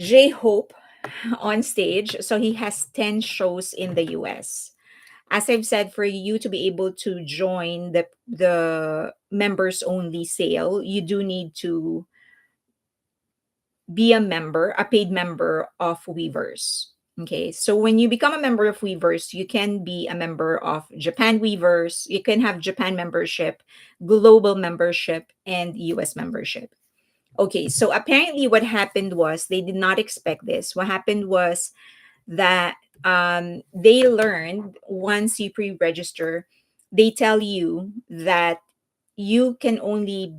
J Hope on stage. So he has 10 shows in the US. As I've said, for you to be able to join the members only sale, you do need to be a member, a paid member of Weavers. Okay, so when you become a member of Weavers, you can be a member of Japan Weavers, you can have Japan membership, global membership, and US membership. Okay, so apparently what happened was they did not expect this. What happened was that they learned once you pre register, they tell you that you can only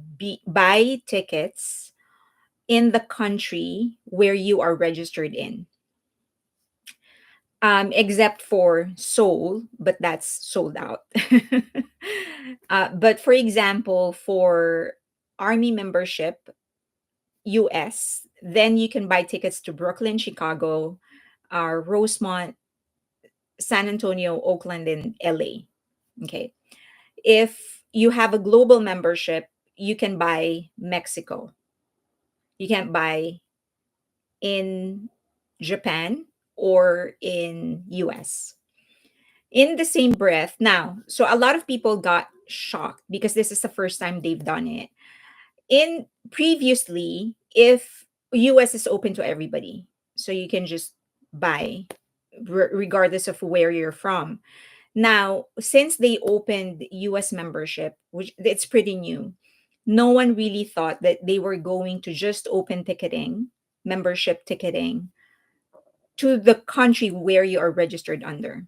buy tickets in the country where you are registered in, except for Seoul, but that's sold out. But for example, for Army membership, US, then you can buy tickets to Brooklyn, Chicago, Rosemont, San Antonio, Oakland, and LA. Okay. If you have a global membership, you can buy Mexico. You can't buy in Japan or in US. In the same breath, now, so a lot of people got shocked because this is the first time they've done it. In previously, if US is open to everybody, so you can just buy regardless of where you're from. Now, since they opened US membership, which it's pretty new, no one really thought that they were going to just open ticketing, membership ticketing to the country where you are registered under.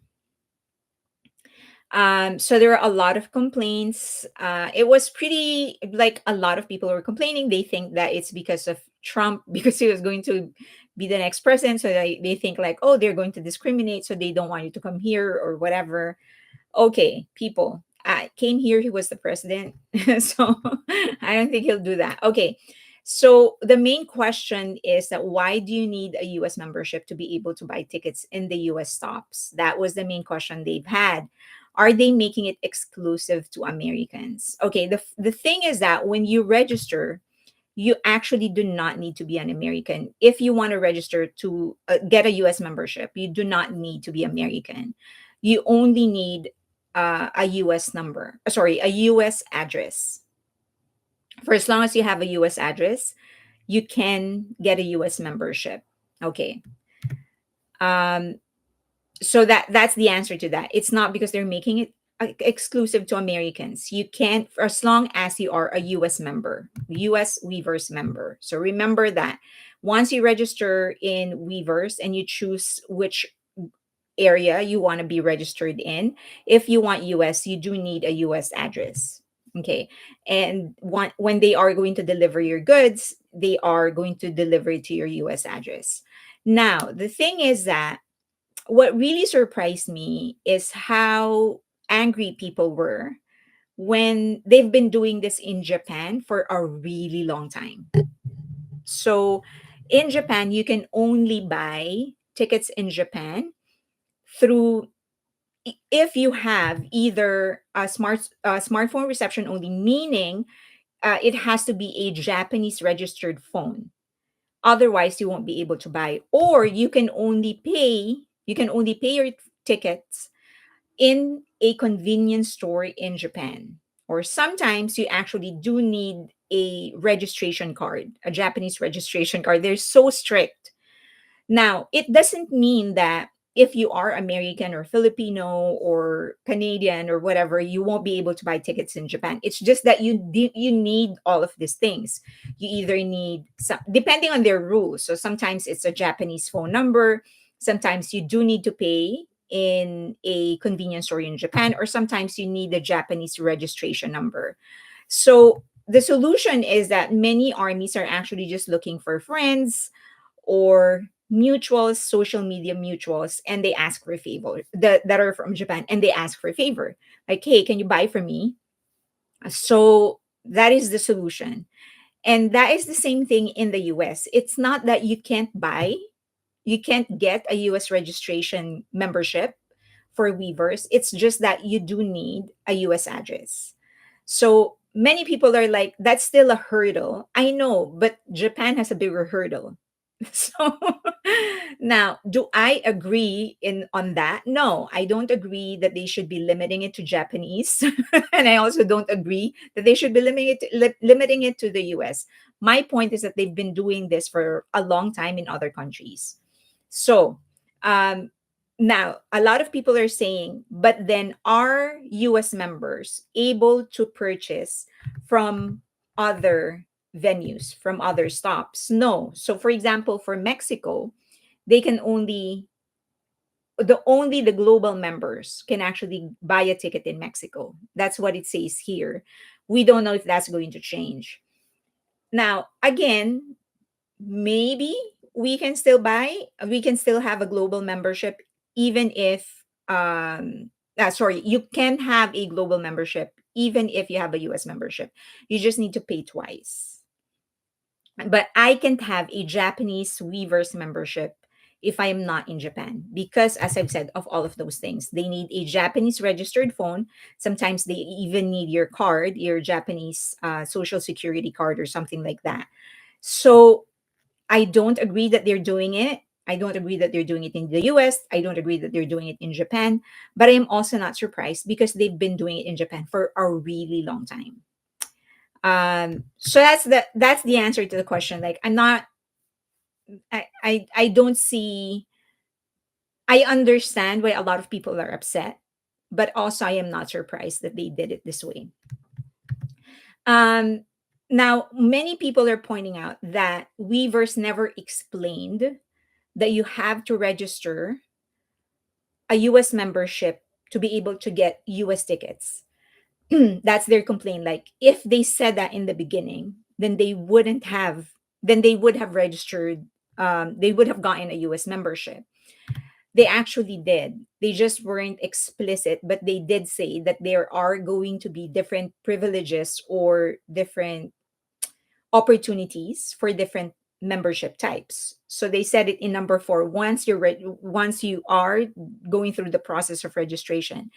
So there are a lot of complaints. It was pretty like a lot of people were complaining. They think that it's because of Trump because he was going to be the next president. So they think like, oh, they're going to discriminate, so they don't want you to come here or whatever. Okay, people, I came here. He was the president, so I don't think he'll do that. Okay, so the main question is that why do you need a U.S. membership to be able to buy tickets in the U.S. stops? That was the main question they've had. Are they making it exclusive to Americans? Okay, the thing is that when you register, you actually do not need to be an American. If you want to register to get a US membership, you do not need to be American. You only need a US number, sorry, a US address. For as long as you have a US address, you can get a US membership. Okay. Um, so that's the answer to that. It's not because they're making it exclusive to Americans. You can't, for as long as you are a US member, US Weavers member. So remember that once you register in Weavers and you choose which area you want to be registered in, if you want US, you do need a US address. Okay. And when they are going to deliver your goods, they are going to deliver it to your US address. Now, the thing is that what really surprised me is how angry people were when they've been doing this in Japan for a really long time. So in Japan, you can only buy tickets in Japan through if you have either a smartphone reception only, meaning it has to be a Japanese registered phone. Otherwise, you won't be able to buy. Or you can only pay your tickets in a convenience store in Japan. Or sometimes you actually do need a registration card, a Japanese registration card. They're so strict. Now, it doesn't mean that if you are American or Filipino or Canadian or whatever, you won't be able to buy tickets in Japan. It's just that you need all of these things. You either need some, depending on their rules. So sometimes it's a Japanese phone number. Sometimes you do need to pay in a convenience store in Japan, or sometimes you need a Japanese registration number. So the solution is that many armies are actually just looking for friends or mutuals, social media mutuals, and they ask for a favor that are from Japan, and they ask for a favor. Like, hey, can you buy for me? So that is the solution. And that is the same thing in the US. It's not that you can't buy, you can't get a US registration membership for Weavers. It's just that you do need a US address. So many people are like, that's still a hurdle. I know, but Japan has a bigger hurdle. So now, do I agree in on that? No, I don't agree that they should be limiting it to Japanese, and I also don't agree that they should be limiting it to the US. My point is that they've been doing this for a long time in other countries. So um, now a lot of people are saying, but then are US members able to purchase from other venues, from other stops? No. So for example, for Mexico, they can only the global members can actually buy a ticket in Mexico. That's what it says here. We don't know if that's going to change. Now, again, maybe we can still have a global membership, even if sorry, you can have a global membership even if you have a US membership. You just need to pay twice. But I can't have a Japanese Weavers membership if I am not in Japan, because as I've said, of all of those things, they need a Japanese registered phone. Sometimes they even need your card, your Japanese social security card or something like that. So I don't agree that they're doing it. I don't agree that they're doing it in the US. I don't agree that they're doing it in Japan. But I am also not surprised because they've been doing it in Japan for a really long time. So that's the answer to the question. Like, I'm not I don't see, I understand why a lot of people are upset, but also I am not surprised that they did it this way. Um, Now, many people are pointing out that Weavers never explained that you have to register a US membership to be able to get US tickets. That's their complaint. Like, if they said that in the beginning, then they would have registered, they would have gotten a US membership. They actually did. They just weren't explicit, but they did say that there are going to be different privileges or different opportunities for different membership types. So they said it in number 4. Once you are going through the process of registration,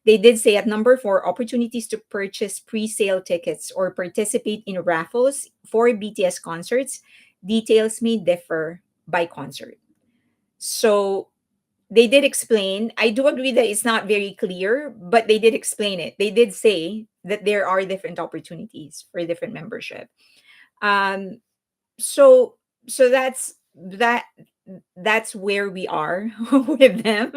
they did say at number 4, opportunities to purchase pre-sale tickets or participate in raffles for BTS concerts. Details may differ by concert. So they did explain. I do agree that it's not very clear, but they did explain it. They did say that there are different opportunities for different membership. Um, so that's where we are with them.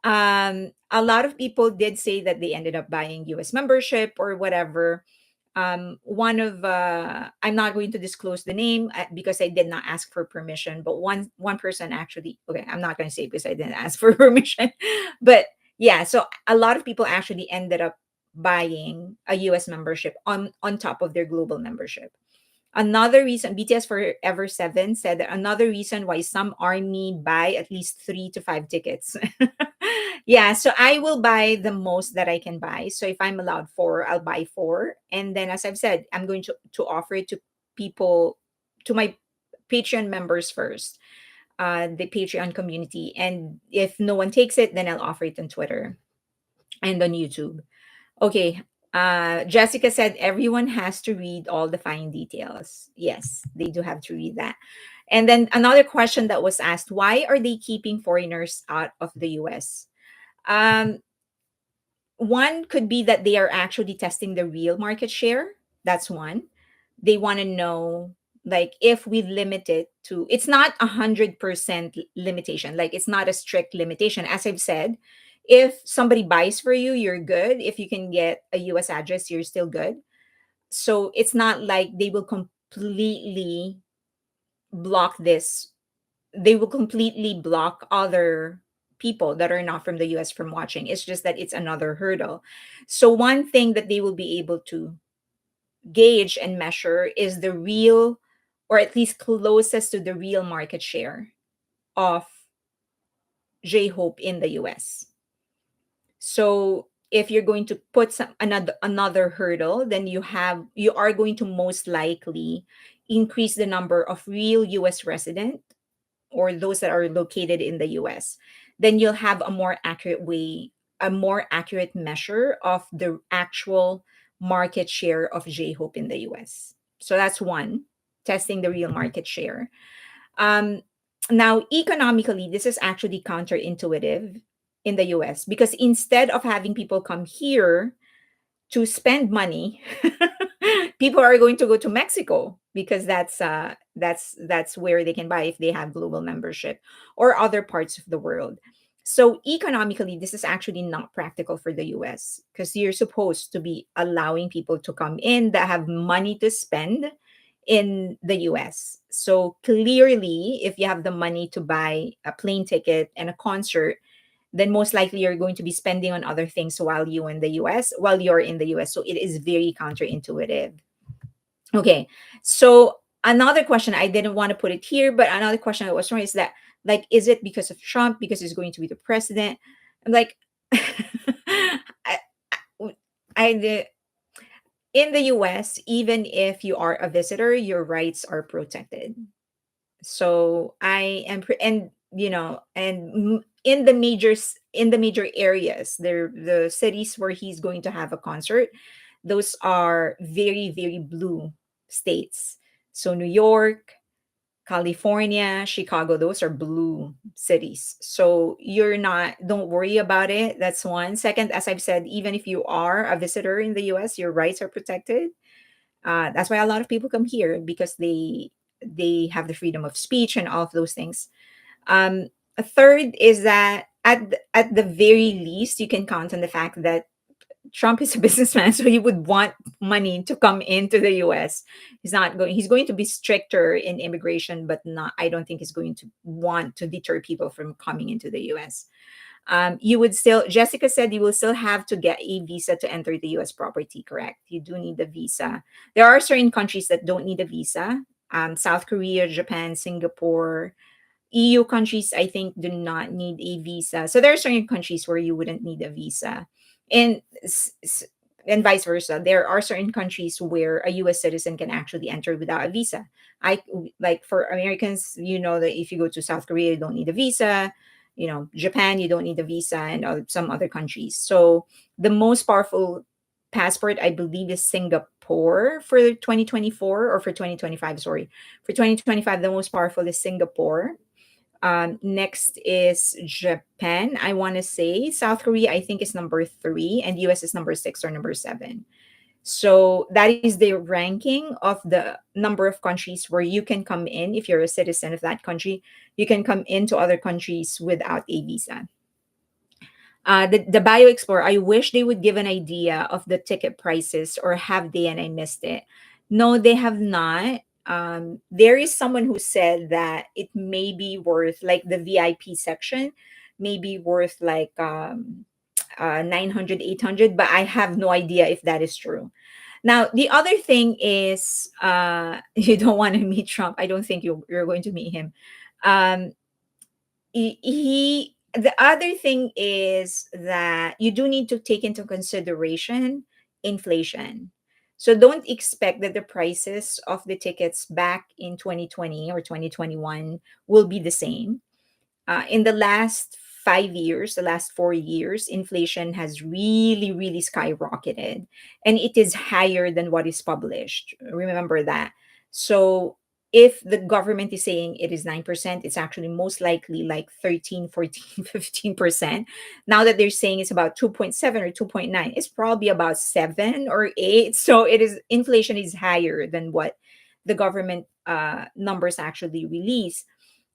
A lot of people did say that they ended up buying US membership or whatever. One of I'm not going to disclose the name because I did not ask for permission, but one person actually, okay, I'm not going to say because I didn't ask for permission. But yeah, so a lot of people actually ended up buying a US membership on top of their global membership. Another reason, BTS Forever 7 said that another reason why some army buy at least 3 to 5 tickets. Yeah, so I will buy the most that I can buy. So if I'm allowed 4, I'll buy 4. And then, as I've said, I'm going to offer it to people, to my Patreon members first, the Patreon community. And if no one takes it, then I'll offer it on Twitter and on YouTube. Okay. Jessica said everyone has to read all the fine details. Yes, they do have to read that. And then another question that was asked, why are they keeping foreigners out of the US? Um, One could be that they are actually testing the real market share. That's one. They want to know, like, if we limit it to, it's not 100% limitation, like it's not a strict limitation. As I've said, if somebody buys for you, you're good. If you can get a US address, you're still good. So it's not like they will completely block this, they will completely block other people that are not from the US from watching. It's just that it's another hurdle. So one thing that they will be able to gauge and measure is the real, or at least closest to the real market share of J-Hope in the US. So if you're going to put another hurdle, then you are going to most likely increase the number of real US resident or those that are located in the US. Then you'll have a more accurate measure of the actual market share of J-Hope in the US. So that's one, testing the real market share. Um, Now, economically, this is actually counterintuitive in the US because instead of having people come here to spend money, people are going to go to Mexico because that's where they can buy if they have global membership or other parts of the world. So economically, this is actually not practical for the US because you're supposed to be allowing people to come in that have money to spend in the US. So clearly, if you have the money to buy a plane ticket and a concert, then most likely you're going to be spending on other things while you're in the US. So it is very counterintuitive. Okay. So another question, I didn't want to put it here, but another question I was wondering is that, like, is it because of Trump because he's going to be the president? I'm like, I, I in the US, even if you are a visitor, your rights are protected. So I am and in the major areas, there the cities where he's going to have a concert, those are very, very blue states. So New York, California, Chicago, those are blue cities. So you're not, don't worry about it. That's one. Second, as I've said, even if you are a visitor in the US, your rights are protected. That's why a lot of people come here because they have the freedom of speech and all of those things. A third is that at the very least, you can count on the fact that Trump is a businessman, so he would want money to come into the U.S. He's going to be stricter in immigration, but not. I don't think he's going to want to deter people from coming into the U.S. You would still, Jessica said, you will still have to get a visa to enter the US property, correct? You do need a visa. There are certain countries that don't need a visa. South Korea, Japan, Singapore, EU countries, I think, do not need a visa. So there are certain countries where you wouldn't need a visa. And, and vice versa. There are certain countries where a US citizen can actually enter without a visa. I like for Americans, you know that if you go to South Korea, you don't need a visa. Japan, you don't need a visa, and some other countries. So the most powerful passport, I believe, is Singapore for 2024 or for 2025. Sorry, for 2025, the most powerful is Singapore. Next is Japan. I want to say South Korea, I think, is number three, and US is number six or number seven. So that is the ranking of the number of countries where you can come in if you're a citizen of that country. You can come into other countries without a visa. The Bio Explorer, I wish they would give an idea of the ticket prices, or have they and I missed it? No, they have not. There is someone who said that it may be worth, like the VIP section, may be worth like 900, 800, but I have no idea if that is true. Now, the other thing is, you don't want to meet Trump. I don't think you're going to meet him. Um, the other thing is that you do need to take into consideration inflation. So don't expect that the prices of the tickets back in 2020 or 2021 will be the same. In the last 5 years, the last 4 years, inflation has really, really skyrocketed, and it is higher than what is published. Remember that. So if the government is saying it is 9%, it's actually most likely like 13, 14, 15%. Now that they're saying it's about 2.7 or 2.9, it's probably about 7 or 8. So it is, inflation is higher than what the government numbers actually release.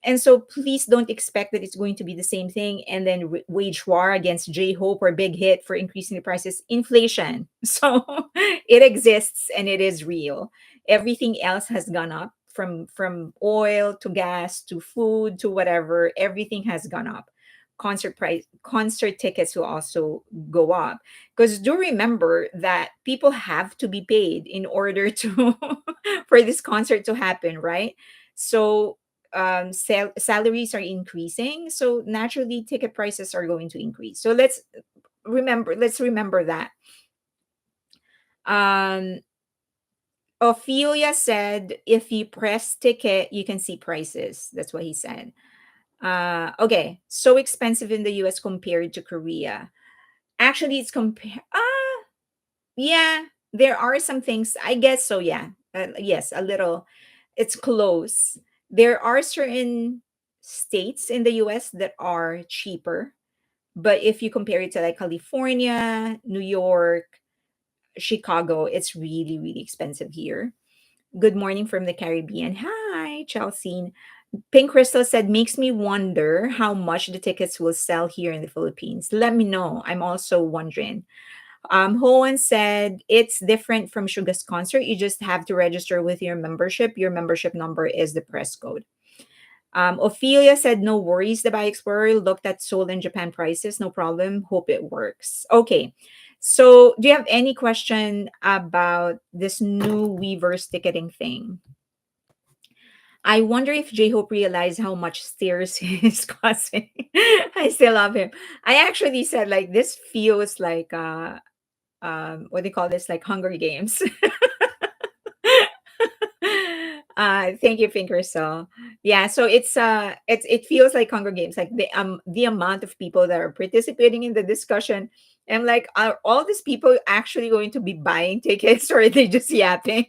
And so please don't expect that it's going to be the same thing and then wage war against J Hope or Big Hit for increasing the prices. Inflation. So it exists and it is real. Everything else has gone up, from oil to gas to food to whatever. Everything has gone up. Concert tickets will also go up, because do remember that people have to be paid in order to for this concert to happen, right? So salaries are increasing, so naturally ticket prices are going to increase. So let's remember that. um Ophelia said if you press ticket you can see prices. That's what he said. Okay, so expensive in the US compared to Korea. Actually, it's compare yeah, there are some things, I guess. So yeah, yes, a little. It's close. There are certain states in the US that are cheaper, but if you compare it to like California, New York, Chicago, it's really, really expensive here. Good morning from the Caribbean. Hi, Chelsea. Pink Crystal said, makes me wonder how much the tickets will sell here in the Philippines. Let me know. I'm also wondering. Hoan said, it's different from Suga's concert. You just have to register with your membership. Your membership number is the press code. Ophelia said, no worries. The Buy Explorer looked at Seoul and Japan prices. No problem. Hope it works. Okay. So, do you have any question about this new Weverse ticketing thing? I wonder if J Hope realized how much stairs he's causing. I still love him. I actually said like this feels like what do you call this, like Hunger Games. Thank you, Pinker. So yeah, so it feels like Hunger Games, like the amount of people that are participating in the discussion. And like, are all these people actually going to be buying tickets, or are they just yapping?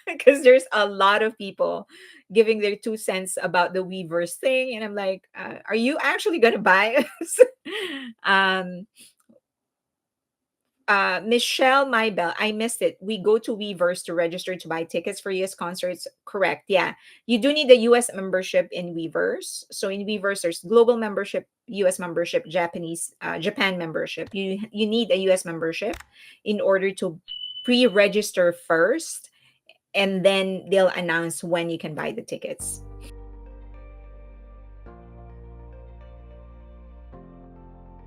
Because there's a lot of people giving their 2 cents about the Weverse thing, and I'm like, are you actually gonna buy us? um Michelle Maybell, I missed it. We go to Weverse to register to buy tickets for US concerts. Correct. Yeah. You do need a US membership in Weverse. So in Weverse, there's global membership, US membership, Japan membership. You need a US membership in order to pre-register first, and then they'll announce when you can buy the tickets.